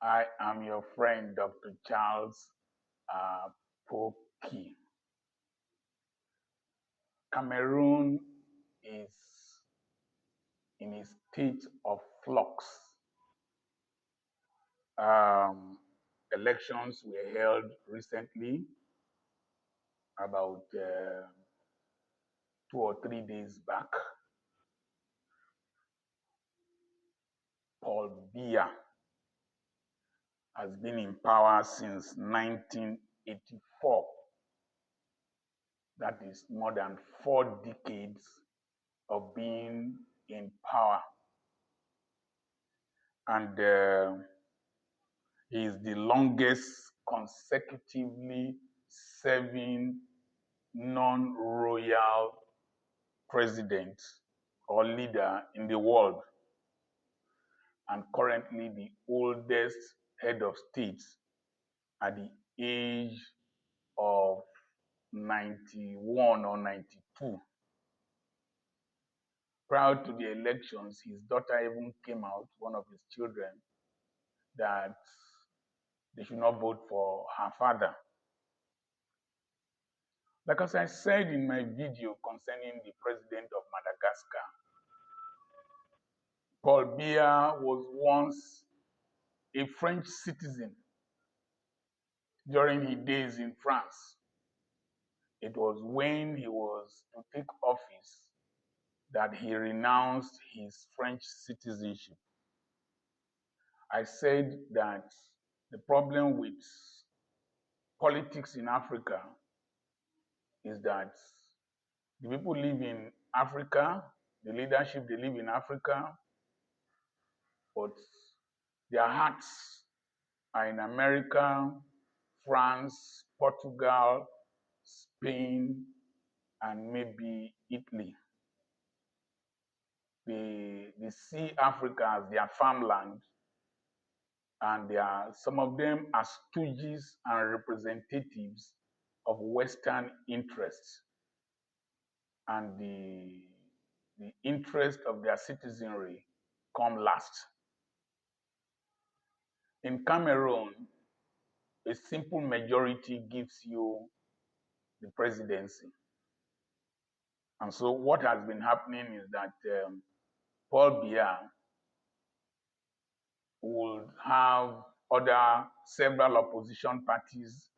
I am your friend, Dr. Charles Apoki. Cameroon is in a state of flux. Elections were held recently, about 2 or 3 days back. Paul Biya has been in power since 1984. That is more than 4 decades of being in power. And he is the longest consecutively serving non-royal president or leader in the world, and currently the oldest head of state at the age of 91 or 92. Prior to the elections, his daughter even came out, one of his children, that they should not vote for her father. Like as I said in my video concerning the president of Madagascar, Paul Biya was once a French citizen during his days in France. It was when he was to take office that he renounced his French citizenship. I said that the problem with politics in Africa is that the people live in Africa, the leadership, they live in Africa, but their hearts are in America, France, Portugal, Spain, and maybe Italy. They see Africa as their farmland, and some of them are stooges and representatives of Western interests. And the interest of their citizenry come last. In Cameroon, a simple majority gives you the presidency. And so what has been happening is that Paul Biya will have several opposition parties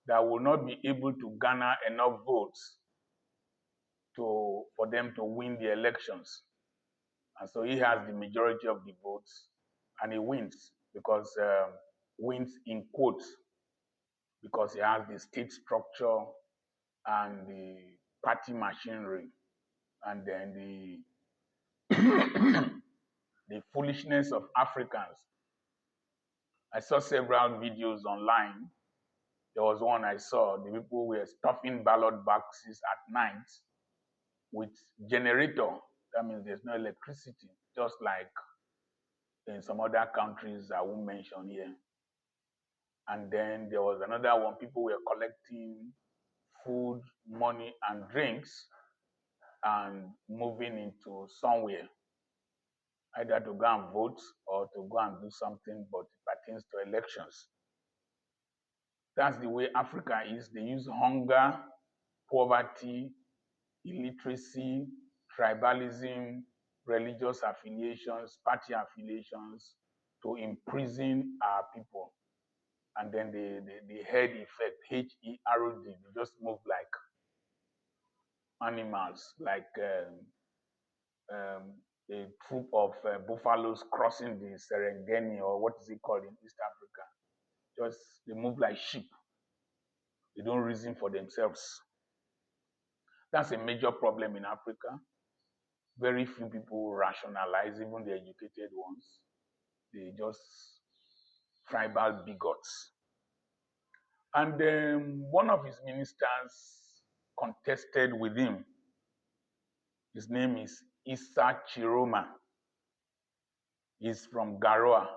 that will not be able to garner enough votes for them to win the elections. And so he has the majority of the votes, and he wins because wins in quotes, because he has the state structure and the party machinery, and then the foolishness of Africans. I saw several videos online. There was one I saw, the people were stuffing ballot boxes at night with generator. That means there's no electricity, just like in some other countries I won't mention here. And then there was another one, people were collecting food, money, and drinks and moving into somewhere, either to go and vote or to go and do something, but it pertains to elections. That's the way Africa is. They use hunger, poverty, illiteracy, tribalism, religious affiliations, party affiliations to imprison our people. And then the herd effect, HERD, they just move like animals, like a troop of buffaloes crossing the Serengeti, or what is it called in East Africa. Just they move like sheep. They don't reason for themselves. That's a major problem in Africa. Very few people rationalize, even the educated ones. They just tribal bigots. And one of his ministers contested with him. His name is Issa Chiroma. He's from Garoua,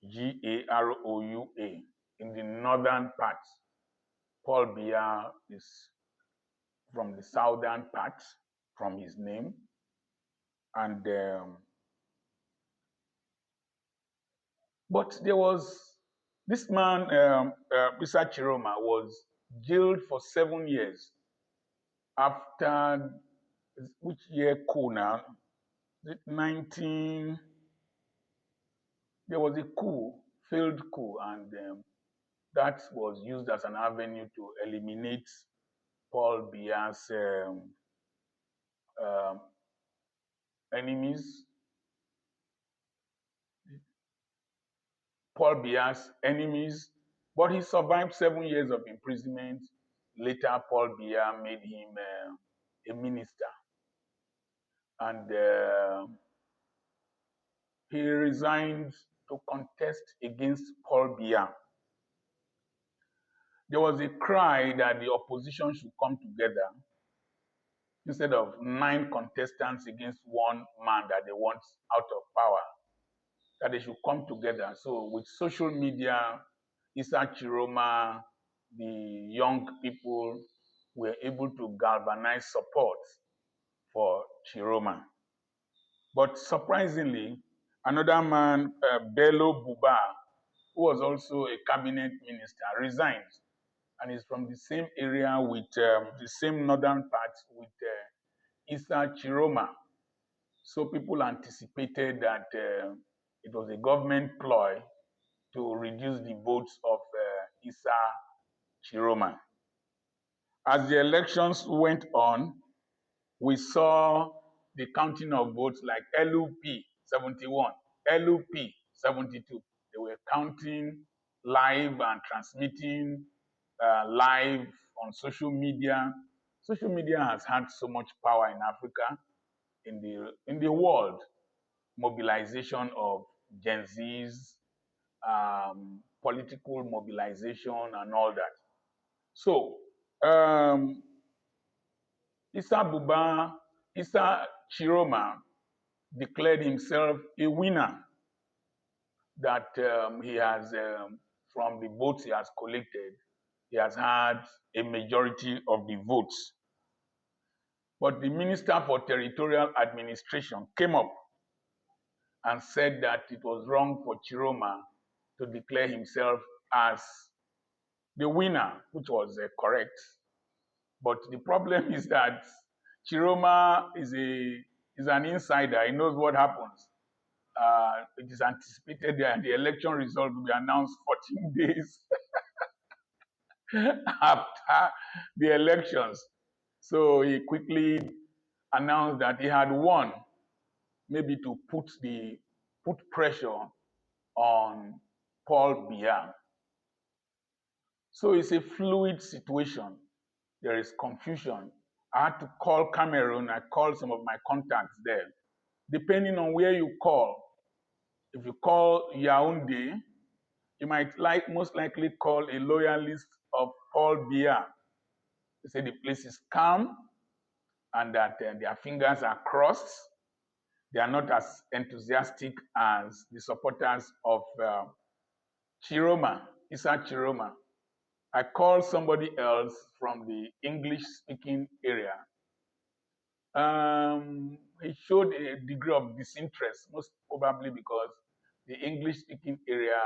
Garoua, in the northern part. Paul Biya is from the southern part, from his name. And But there was this man, Mr. Chiroma, was jailed for 7 years after which year coup now? Is it 19? There was a coup, failed coup, and that was used as an avenue to eliminate Paul Biya's um, enemies. Paul Biya's enemies, but he survived 7 years of imprisonment. Later, Paul Biya made him a minister, and he resigned to contest against Paul Biya. There was a cry that the opposition should come together instead of 9 contestants against one man that they want out of power, that they should come together. So with social media, Issa Chiroma, the young people were able to galvanize support for Chiroma. But surprisingly, another man, Bello Buba, who was also a cabinet minister, resigned and is from the same area with the same northern part with Issa Chiroma. So people anticipated that it was a government ploy to reduce the votes of Issa Chiroma. As the elections went on, we saw the counting of votes like LUP 71, LUP 72. They were counting live and transmitting live on social media. Social media has had so much power in Africa, in the world. Mobilization of Gen Zs, political mobilization, and all that. So, Issa Chiroma declared himself a winner, that he has, from the votes he has collected, he has had a majority of the votes. But the Minister for Territorial Administration came up and said that it was wrong for Chiroma to declare himself as the winner, which was correct. But the problem is that Chiroma is an insider. He knows what happens. It is anticipated that the election result will be announced 14 days after the elections. So he quickly announced that he had won, maybe to put pressure on Paul Biya. So it's a fluid situation. There is confusion. I had to call Cameroon. I called some of my contacts there. Depending on where you call, if you call Yaoundé, you might most likely call a loyalist of Paul Biya. They say the place is calm and that their fingers are crossed. They are not as enthusiastic as the supporters of Chiroma, Issa Chiroma. I called somebody else from the English-speaking area. He showed a degree of disinterest, most probably because the English-speaking area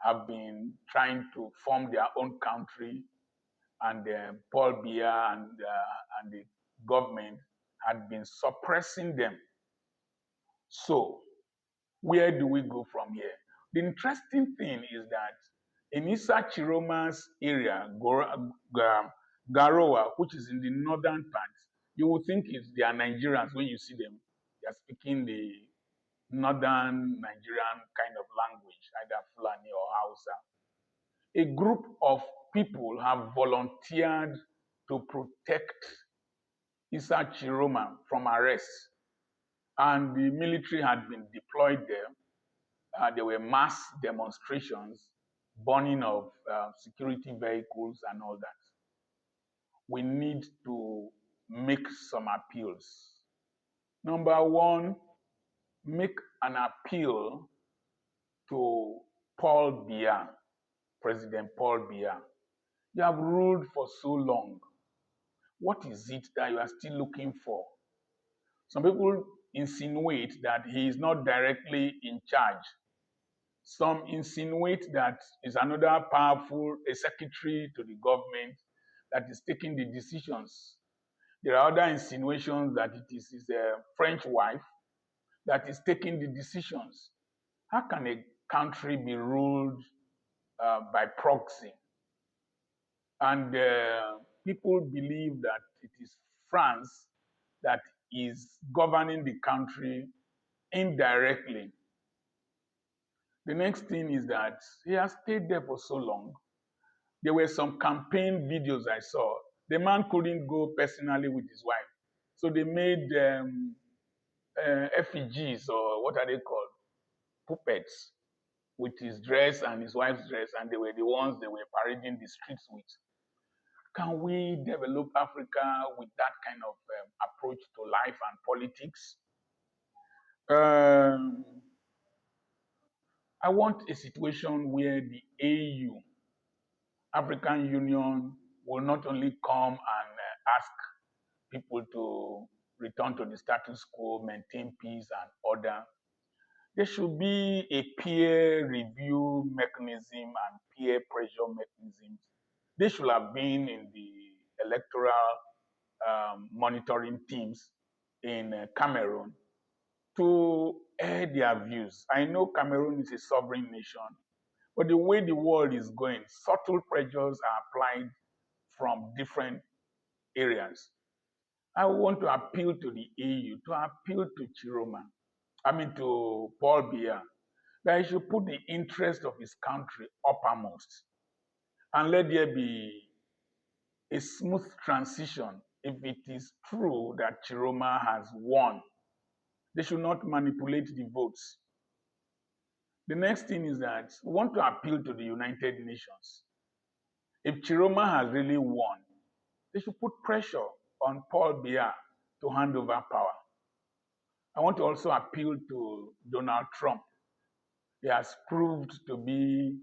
have been trying to form their own country, and Paul Biya and the government had been suppressing them. So, where do we go from here? The interesting thing is that in Issa Chiroma's area, Garowa, which is in the northern part, you would think they are Nigerians when you see them. They are speaking the northern Nigerian kind of language, either Fulani or Hausa. A group of people have volunteered to protect Issa Chiroma from arrest, and the military had been deployed there. There were mass demonstrations, burning of security vehicles, and all that. We need to make some appeals. Number one, make an appeal to Paul Biya, President Paul Biya. You have ruled for so long. What is it that you are still looking for? Some people insinuate that he is not directly in charge, Some insinuate that is another powerful a secretary to the government that is taking the decisions. There are other insinuations that it is his French wife that is taking the decisions. How can a country be ruled by proxy? And people believe that it is France that is governing the country indirectly. The next thing is that he has stayed there for so long. There were some campaign videos I saw. The man couldn't go personally with his wife. So they made effigies, or what are they called? Puppets, with his dress and his wife's dress, and they were the ones they were parading the streets with. Can we develop Africa with that kind of approach to life and politics? I want a situation where the AU, African Union, will not only come and ask people to return to the status quo, maintain peace and order. There should be a peer review mechanism and peer pressure mechanisms. They should have been in the electoral monitoring teams in Cameroon to air their views. I know Cameroon is a sovereign nation, but the way the world is going, subtle pressures are applied from different areas. I want to appeal to the EU, to appeal to to Paul Biya, that he should put the interest of his country uppermost and let there be a smooth transition. If it is true that Chiroma has won, they should not manipulate the votes. The next thing is that we want to appeal to the United Nations. If Chiroma has really won, they should put pressure on Paul Biya to hand over power. I want to also appeal to Donald Trump. He has proved to be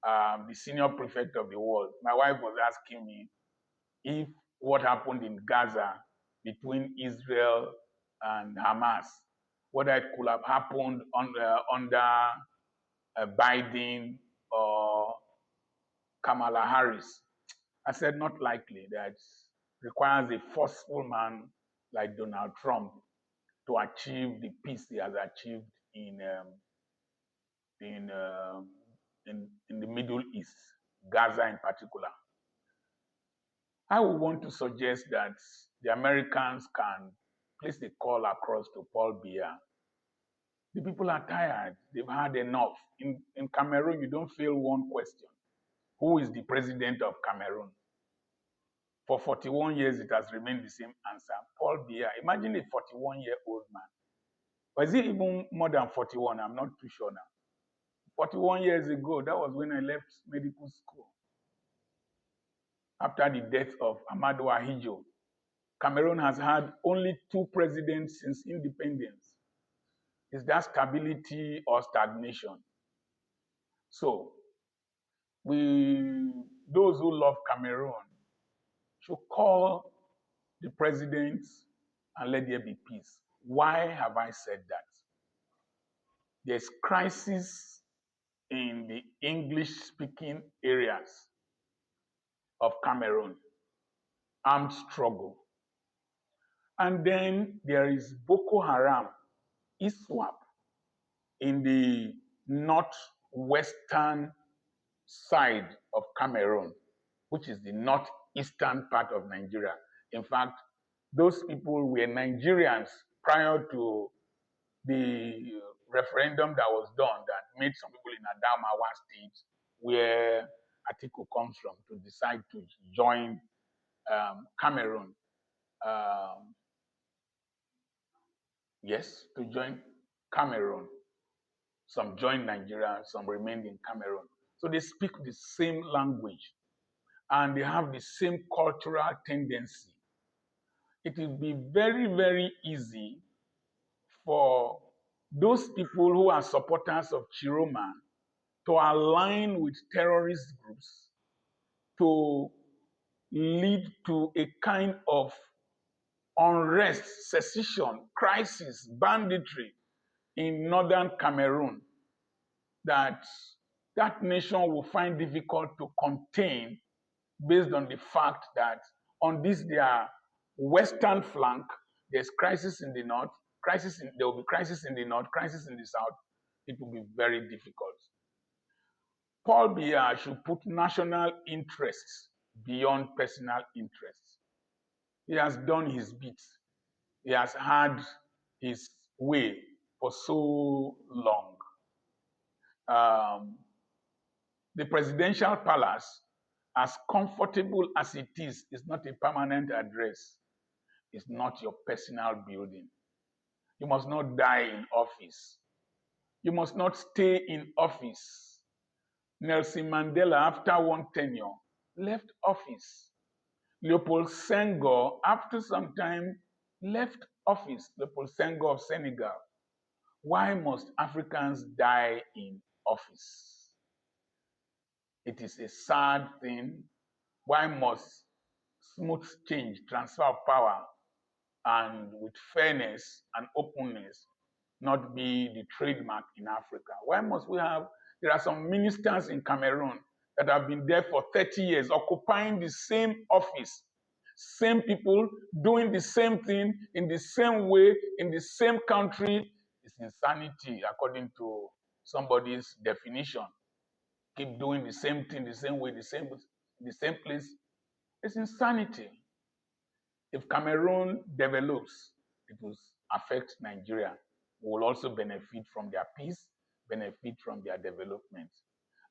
the senior prefect of the world. My wife was asking me if what happened in Gaza between Israel and Hamas, whether it could have happened under Biden or Kamala Harris. I said not likely. That requires a forceful man like Donald Trump to achieve the peace he has achieved in the Middle East, Gaza in particular. I would want to suggest that the Americans can place the call across to Paul Biya. The people are tired. They've had enough. In Cameroon, you don't fail one question. Who is the president of Cameroon? For 41 years, it has remained the same answer. Paul Biya. Imagine a 41-year-old man. Or is it even more than 41? I'm not too sure now. 41 years ago, that was when I left medical school. After the death of Amadou Ahidjo, Cameroon has had only 2 presidents since independence. Is that stability or stagnation? So, those who love Cameroon should call the presidents and let there be peace. Why have I said that? There's crisis in the English-speaking areas of Cameroon, armed struggle. And then there is Boko Haram, ISWAP, in the northwestern side of Cameroon, which is the northeastern part of Nigeria. In fact, those people were Nigerians prior to the referendum that was done that made some people in Adamawa State, where Atiku comes from, to decide to join Cameroon. To join Cameroon. Some joined Nigeria, some remained in Cameroon. So they speak the same language and they have the same cultural tendency. It will be very, very easy for those people who are supporters of Chiroma to align with terrorist groups to lead to a kind of unrest, secession, crisis, banditry in northern Cameroon. that that nation will find difficult to contain based on the fact that on this their western flank, there's crisis in the north, there will be crisis in the north, crisis in the south. It will be very difficult. Paul Biya should put national interests beyond personal interests. He has done his bit. He has had his way for so long. The presidential palace, as comfortable as it is not a permanent address. It's not your personal building. You must not die in office. You must not stay in office. Nelson Mandela, after one tenure, left office. Leopold Senghor, after some time, left office. Leopold Senghor of Senegal. Why must Africans die in office? It is a sad thing. Why must smooth change, transfer of power, and with fairness and openness not be the trademark in Africa? Why must we have, there are some ministers in Cameroon that have been there for 30 years, occupying the same office, same people doing the same thing in the same way, in the same country. It's insanity, according to somebody's definition. Keep doing the same thing, the same way, the same place. It's insanity. If Cameroon develops, it will affect Nigeria. We will also benefit from their peace, benefit from their development.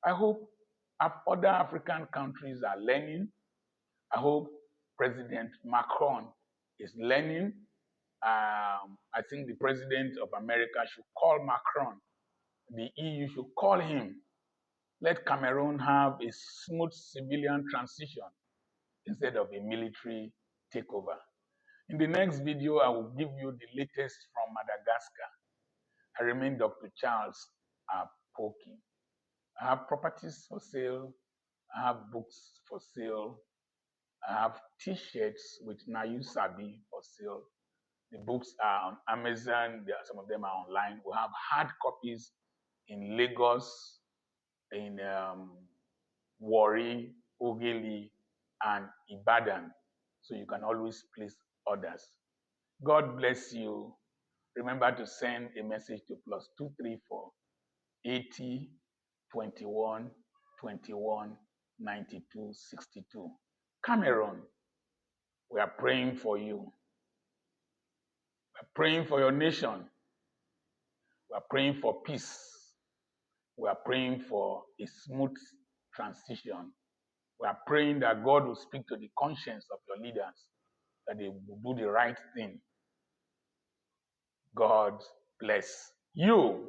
I hope other African countries are learning. I hope President Macron is learning. I think the President of America should call Macron. The EU should call him. Let Cameroon have a smooth civilian transition instead of a military takeover. In the next video, I will give you the latest from Madagascar. I remain Dr. Charles Apoki. I have properties for sale. I have books for sale. I have t-shirts with Nayu Sabi for sale. The books are on Amazon. Some of them are online. We have hard copies in Lagos, in Warri, Ogeli, and Ibadan. So you can always place orders. God bless you. Remember to send a message to +234 80 21 21 92 62. Cameroon, we are praying for you. We are praying for your nation. We are praying for peace. We are praying for a smooth transition. We are praying that God will speak to the conscience of your leaders, that they will do the right thing. God bless you.